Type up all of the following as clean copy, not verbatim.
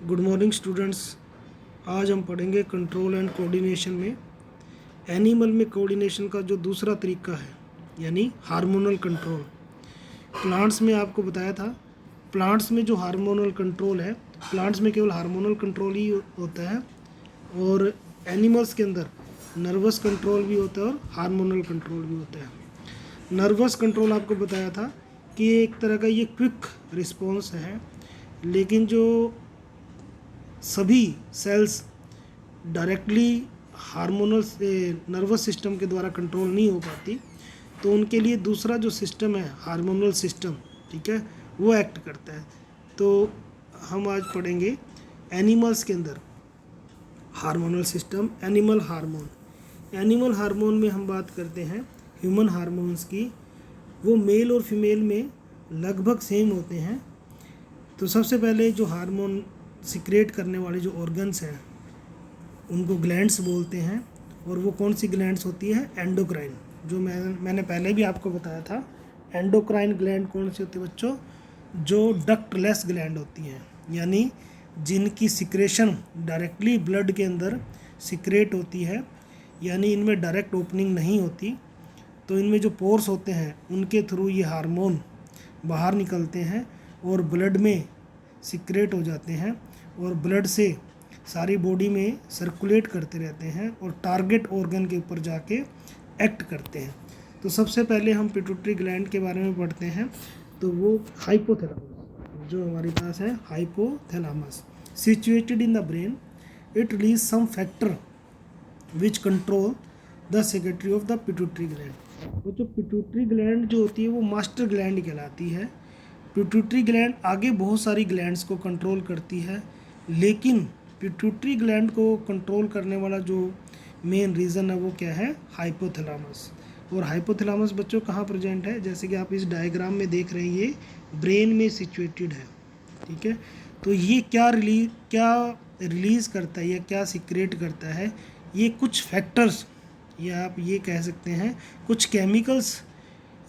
Good morning students. आज हम पढ़ेंगे कंट्रोल एंड कोऑर्डिनेशन में एनिमल में कोऑर्डिनेशन का जो दूसरा तरीका है यानी हार्मोनल कंट्रोल। प्लांट्स में आपको बताया था, प्लांट्स में जो हार्मोनल कंट्रोल है, प्लांट्स में केवल हार्मोनल कंट्रोल ही होता है और एनिमल्स के अंदर नर्वस कंट्रोल भी होता है और हार्मोनल कंट्रोल भी होता है। नर्वस कंट्रोल आपको बताया था कि एक तरह का ये क्विक रिस्पॉन्स है, लेकिन जो सभी सेल्स डायरेक्टली हार्मोनल से नर्वस सिस्टम के द्वारा कंट्रोल नहीं हो पाती, तो उनके लिए दूसरा जो सिस्टम है हार्मोनल सिस्टम, ठीक है, वो एक्ट करता है। तो हम आज पढ़ेंगे एनिमल्स के अंदर hormonal system, animal hormone. Animal hormone में हम बात करते हैं ह्यूमन हार्मोन्स की। वो मेल और फीमेल में लगभग सेम होते हैं। तो सबसे पहले जो हार्मोन सिक्रेट करने वाले जो ऑर्गन्स हैं उनको ग्लैंड्स बोलते हैं, और वो कौन सी ग्लैंड्स होती है? एंडोक्राइन। जो मैंने पहले भी आपको बताया था, एंडोक्राइन ग्लैंड कौन सी होती है बच्चों? जो डक्टलेस ग्लैंड होती हैं, यानी जिनकी सिक्रेशन डायरेक्टली ब्लड के अंदर सिक्रेट होती है, यानी इनमें डायरेक्ट ओपनिंग नहीं होती। तो इनमें जो पोर्स होते हैं उनके थ्रू ये हार्मोन बाहर निकलते हैं और ब्लड में सिक्रेट हो जाते हैं और ब्लड से सारी बॉडी में सर्कुलेट करते रहते हैं और टारगेट ऑर्गन के ऊपर जाके एक्ट करते हैं। तो सबसे पहले हम पिट्यूटरी ग्लैंड के बारे में पढ़ते हैं। तो वो हाइपोथैलेमस जो हमारे पास है, hypothalamus situated in the brain, it release some factor which control the secretary of the pituitary gland. वो जो पिट्यूटरी ग्लैंड जो होती है वो मास्टर ग्लैंड कहलाती है। पिट्यूटरी ग्लैंड आगे बहुत सारी ग्लैंड्स को कंट्रोल करती है, लेकिन पिट्यूटरी ग्लैंड को कंट्रोल करने वाला जो मेन रीज़न है वो क्या है? हाइपोथैलेमस। और हाइपोथैलेमस बच्चों कहाँ प्रेजेंट है? जैसे कि आप इस डायग्राम में देख रहे हैं, ये ब्रेन में सिचुएटेड है, ठीक है। तो ये क्या रिलीज़ करता है या क्या सिक्रेट करता है? ये कुछ फैक्टर्स, या आप ये कह सकते हैं कुछ केमिकल्स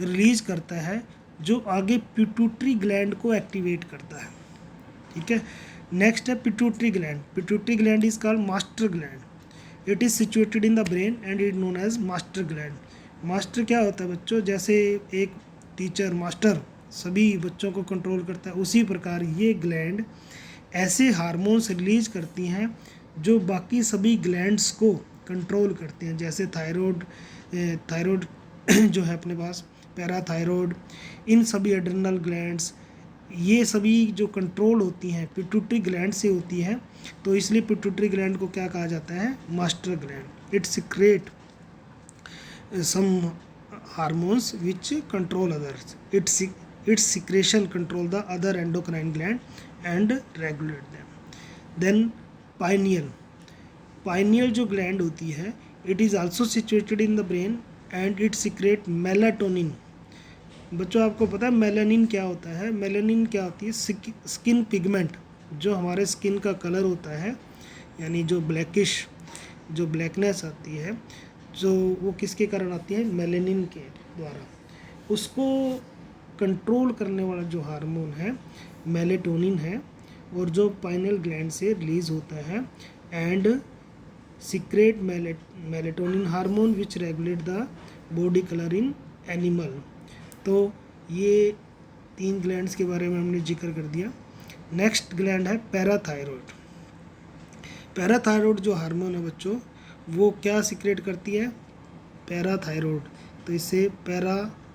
रिलीज़ करता है जो आगे पिट्यूटरी ग्लैंड को एक्टिवेट करता है, ठीक है। नेक्स्ट है pituitary gland. Pituitary gland is called master gland. It is situated in the brain and it known as master gland. Master क्या होता है बच्चों? जैसे एक टीचर मास्टर सभी बच्चों को कंट्रोल करता है, उसी प्रकार ये ग्लैंड ऐसे हार्मोन्स रिलीज करती हैं जो बाकी सभी ग्लैंड्स को कंट्रोल करते हैं। जैसे थायराइड जो है अपने पास, पैराथायरॉयड, इन सभी एड्रेनल ग्लैंड्स, ये सभी जो कंट्रोल होती हैं पिट्यूटरी ग्लैंड से होती हैं। तो इसलिए पिट्यूटरी ग्लैंड को क्या कहा जाता है? Master gland. It secrete some hormones which control others. Its secretion control the other endocrine gland and regulate them. Then pineal जो ग्लैंड होती है, it is also situated in the brain and it secrete melatonin. बच्चों आपको पता है melanin क्या होता है? मेलानिन क्या होती है? स्किन पिगमेंट, जो हमारे स्किन का कलर होता है, यानी जो ब्लैकिश, जो ब्लैकनेस आती है, जो वो किसके कारण आती है? मेलानिन के द्वारा। उसको कंट्रोल करने वाला जो हार्मोन है मेलेटोनिन है, और जो पाइनियल ग्लैंड से रिलीज होता है and secrete melatonin hormone which regulate the body colour in animal. तो ये 3 ग्लैंड्स के बारे में हमने जिक्र कर दिया। नेक्स्ट ग्लैंड है पैराथायरॉयड। पैराथायरॉयड जो हार्मोन है बच्चों, वो क्या सिक्रेट करती है? पैराथायरॉयड। तो इससे पैराथार्मोन,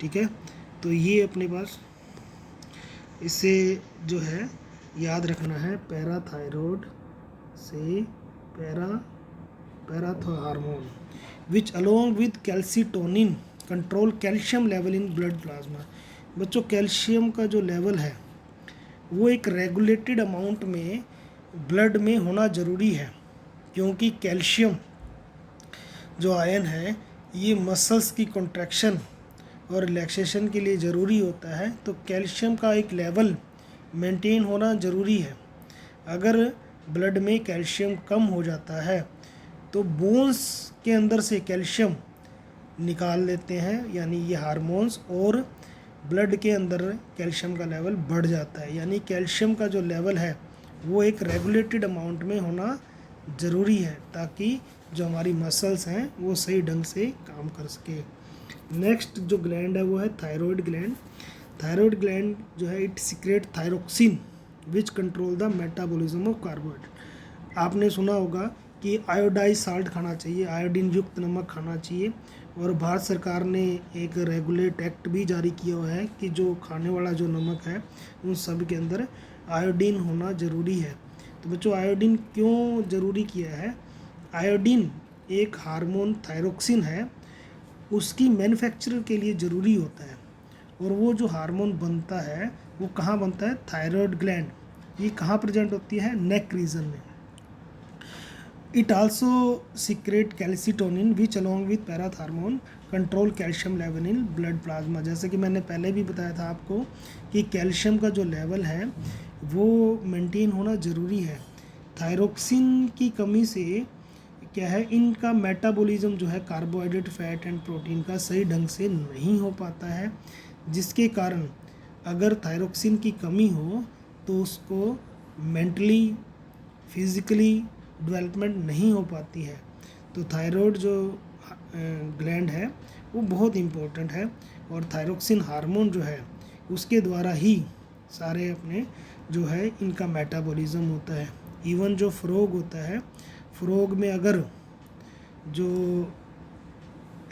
ठीक है। तो ये अपने पास इससे जो है याद रखना है, पैराथायरॉयड से parathormone which along with calcitonin control calcium level in blood plasma. बच्चों कैल्शियम का जो लेवल है वो एक रेगुलेटेड अमाउंट में ब्लड में होना ज़रूरी है, क्योंकि कैल्शियम जो आयन है ये मसल्स की कॉन्ट्रैक्शन और रिलैक्सेशन के लिए ज़रूरी होता है। तो कैल्शियम का एक लेवल मेंटेन होना ज़रूरी है। अगर ब्लड में कैल्शियम कम हो जाता है तो बोन्स के अंदर से कैल्शियम निकाल लेते हैं, यानी ये हार्मोन्स, और ब्लड के अंदर कैल्शियम का लेवल बढ़ जाता है। यानी कैल्शियम का जो लेवल है वो एक रेगुलेटेड अमाउंट में होना ज़रूरी है, ताकि जो हमारी मसल्स हैं वो सही ढंग से काम कर सके। नेक्स्ट जो ग्लैंड है वो है थायराइड ग्लैंड। थायराइड ग्लैंड जो है it secret thyroxine which control the metabolism of carbohydrate. आपने सुना होगा कि आयोडाइज साल्ट खाना चाहिए, आयोडीन युक्त नमक खाना चाहिए, और भारत सरकार ने एक रेगुलेट एक्ट भी जारी किया हुआ है कि जो खाने वाला जो नमक है उन सब के अंदर आयोडीन होना ज़रूरी है। तो बच्चों आयोडीन क्यों ज़रूरी किया है? आयोडीन एक हार्मोन थायरोक्सिन है, उसकी मैन्युफैक्चर के लिए ज़रूरी होता है, और वो जो हार्मोन बनता है वो कहाँ बनता है? Thyroid gland. ये कहाँ प्रेजेंट होती है? नेक रीजन में। It also secret calcitonin which along with parathormone control calcium level in blood plasma. जैसे कि मैंने पहले भी बताया था आपको कि कैल्शियम का जो लेवल है वो मेंटेन होना ज़रूरी है। थायरोक्सिन की कमी से क्या है, इनका मेटाबॉलिज्म जो है कार्बोहाइड्रेट, फैट एंड प्रोटीन का सही ढंग से नहीं हो पाता है, जिसके कारण अगर थायरोक्सिन की कमी हो तो उसको मेंटली, फिज़िकली डेवलपमेंट नहीं हो पाती है। तो थायराइड जो ग्लैंड है वो बहुत इम्पोर्टेंट है, और थायरोक्सिन हार्मोन जो है उसके द्वारा ही सारे अपने जो है इनका मेटाबॉलिज्म होता है। इवन जो फ्रॉग होता है, फ्रॉग में अगर जो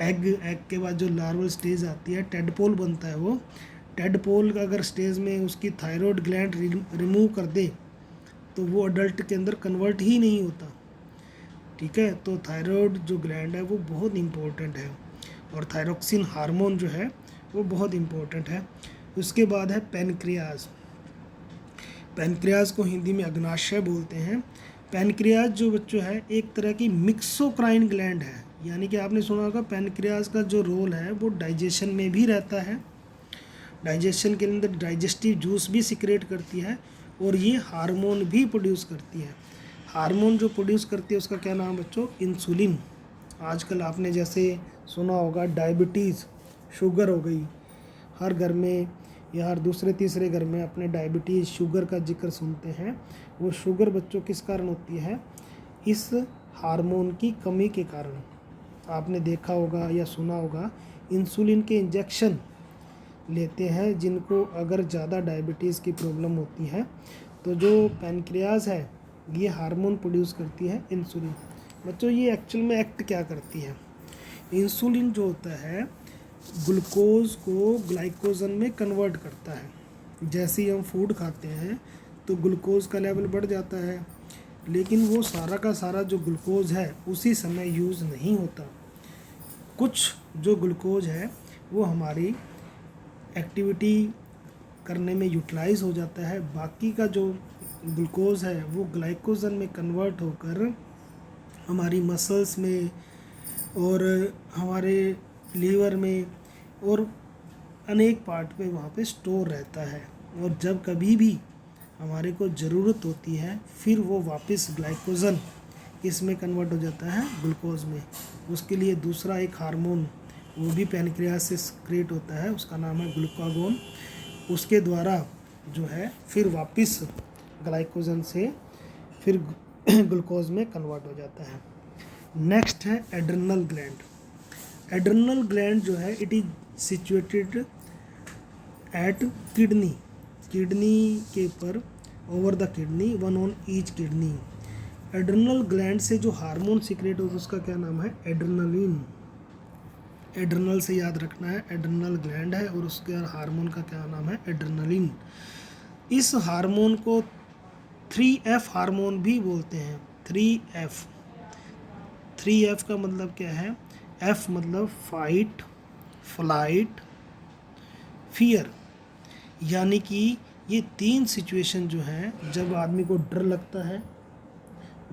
एग के बाद जो लार्वल स्टेज आती है, टेडपोल बनता है, वो टेडपोल का अगर स्टेज में उसकी थायराइड ग्लैंड रिमूव कर दे तो वो अडल्ट के अंदर कन्वर्ट ही नहीं होता। ठीक है, तो थायराइड जो ग्लैंड है वो बहुत इम्पोर्टेंट है, और थायरोक्सिन हार्मोन जो है वो बहुत इम्पोर्टेंट है। उसके बाद है पैनक्रियाज। पैनक्रियाज को हिंदी में अग्नाशय बोलते हैं। पैनक्रियाज जो बच्चों है एक तरह की मिक्सोक्राइन ग्लैंड है। यानी कि आपने सुना होगा पैनक्रियाज का जो रोल है वो डाइजेशन में भी रहता है, डाइजेशन के अंदर डाइजेस्टिव जूस भी सिक्रेट करती है, और ये हार्मोन भी प्रोड्यूस करती है। हार्मोन जो प्रोड्यूस करती है उसका क्या नाम बच्चों? इंसुलिन। आजकल आपने जैसे सुना होगा डायबिटीज़, शुगर हो गई, हर घर में या हर दूसरे तीसरे घर में अपने डायबिटीज़, शुगर का जिक्र सुनते हैं। वो शुगर बच्चों किस कारण होती है? इस हार्मोन की कमी के कारण। आपने देखा होगा या सुना होगा इंसुलिन के इंजेक्शन लेते हैं जिनको अगर ज़्यादा डायबिटीज़ की प्रॉब्लम होती है, तो जो पैनक्रियाज है ये हार्मोन प्रोड्यूस करती है इंसुलिन। बच्चों ये एक्चुअल में एक्ट क्या करती है? इंसुलिन जो होता है ग्लूकोज को ग्लाइकोजन में कन्वर्ट करता है। जैसे ही हम फूड खाते हैं तो ग्लूकोज का लेवल बढ़ जाता है, लेकिन वो सारा का सारा जो ग्लूकोज है उसी समय यूज़ नहीं होता। कुछ जो ग्लूकोज है वो हमारी एक्टिविटी करने में यूटिलाइज हो जाता है, बाकी का जो ग्लूकोज है वो ग्लाइकोजन में कन्वर्ट होकर हमारी मसल्स में और हमारे लीवर में और अनेक पार्ट पे वहाँ पे स्टोर रहता है, और जब कभी भी हमारे को ज़रूरत होती है फिर वो वापस ग्लाइकोजन इसमें कन्वर्ट हो जाता है, ग्लूकोज में। उसके लिए दूसरा एक हार्मोन वो भी पैनक्रियास से क्रिएट होता है, उसका नाम है ग्लूकागोन। उसके द्वारा जो है फिर वापस ग्लाइकोजन से फिर ग्लूकोज में कन्वर्ट हो जाता है। नेक्स्ट है एड्रेनल ग्लैंड। एड्रेनल ग्लैंड जो है it is situated at kidney, kidney के पर, over the kidney, one on each kidney. Adrenal gland से जो हार्मोन सीक्रेट होता है उसका क्या नाम है? एड्रेनलिन। एड्रेनल से याद रखना है, एड्रेनल ग्लैंड है और उसके हार्मोन का क्या नाम है? एड्रेनलिन। इस हार्मोन को 3F हार्मोन भी बोलते हैं। 3F, 3F का मतलब क्या है? F मतलब फाइट, फ्लाइट, फियर। यानी कि ये 3 सिचुएशन जो हैं, जब आदमी को डर लगता है,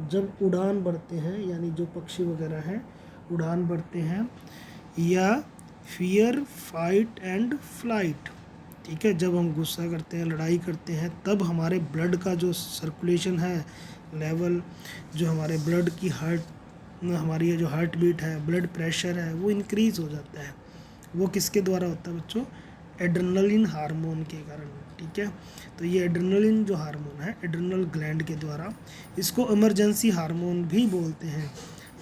जब उड़ान भरते हैं यानी जो पक्षी वगैरह हैं उड़ान भरते हैं, या फियर, फाइट एंड फ्लाइट। ठीक है, जब हम गुस्सा करते हैं, लड़ाई करते हैं, तब हमारे ब्लड का जो सर्कुलेशन है लेवल, जो हमारे ब्लड की हमारी जो हार्ट बीट है, ब्लड प्रेशर है, वो इंक्रीज़ हो जाता है। वो किसके द्वारा होता है बच्चों? एड्रेनलिन हार्मोन के कारण, ठीक है। तो ये एड्रेनलिन जो हार्मोन है एड्रेनल ग्लैंड के द्वारा, इसको इमरजेंसी हार्मोन भी बोलते हैं।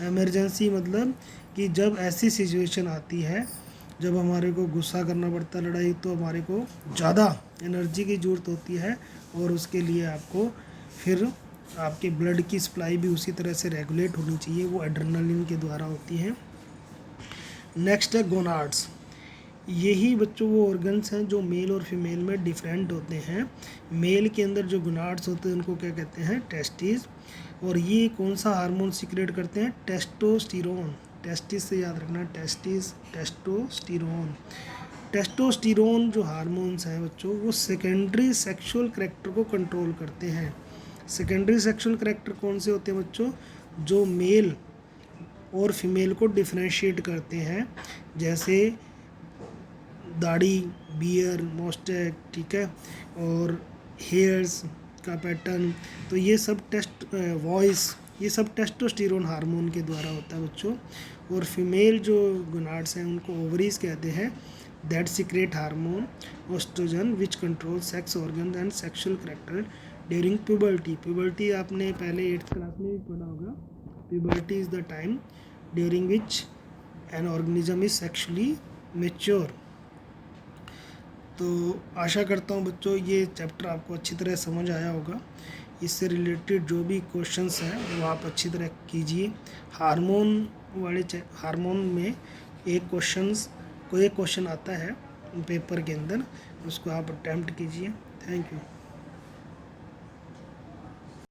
इमरजेंसी मतलब कि जब ऐसी सिचुएशन आती है जब हमारे को गुस्सा करना पड़ता है, लड़ाई, तो हमारे को ज़्यादा एनर्जी की ज़रूरत होती है और उसके लिए आपको फिर आपके ब्लड की सप्लाई भी उसी तरह से रेगुलेट होनी चाहिए, वो एड्रेनलिन के द्वारा होती है। नेक्स्ट है गोनाड्स। यही बच्चों वो ऑर्गन्स हैं जो मेल और फीमेल में डिफरेंट होते हैं। मेल के अंदर जो गोनाड्स होते हैं उनको क्या कहते हैं, टेस्टिस। और ये कौन सा हार्मोन सीक्रेट करते हैं, टेस्टोस्टेरोन। टेस्टिस से याद रखना, टेस्टिस, टेस्टोस्टेरोन। टेस्टोस्टेरोन जो हार्मोन्स हैं बच्चों, वो सेकेंडरी सेक्सुअल करैक्टर को कंट्रोल करते हैं। सेकेंडरी सेक्सुअल करैक्टर कौन से होते हैं बच्चों, जो मेल और फीमेल को डिफ्रेंशिएट करते हैं, जैसे दाढ़ी, बियर, मोस्टैक, ठीक है, और हेयर्स का पैटर्न। तो ये सब वॉइस, ये सब टेस्टोस्टेरोन हार्मोन के द्वारा होता है बच्चों। और फीमेल जो गोनाड्स हैं उनको ओवरीज कहते हैं, that secret hormone oestrogen which control sex organ and sexual character during puberty. Puberty आपने पहले 8th क्लास में भी पढ़ा होगा। Puberty is the time during which an organism is sexually mature. तो आशा करता हूँ बच्चों ये चैप्टर आपको अच्छी तरह समझ आया होगा। इससे रिलेटेड जो भी क्वेश्चंस हैं वो आप अच्छी तरह कीजिए। हार्मोन में एक क्वेश्चन आता है पेपर के अंदर, उसको आप अटैम्प्ट कीजिए। Thank you.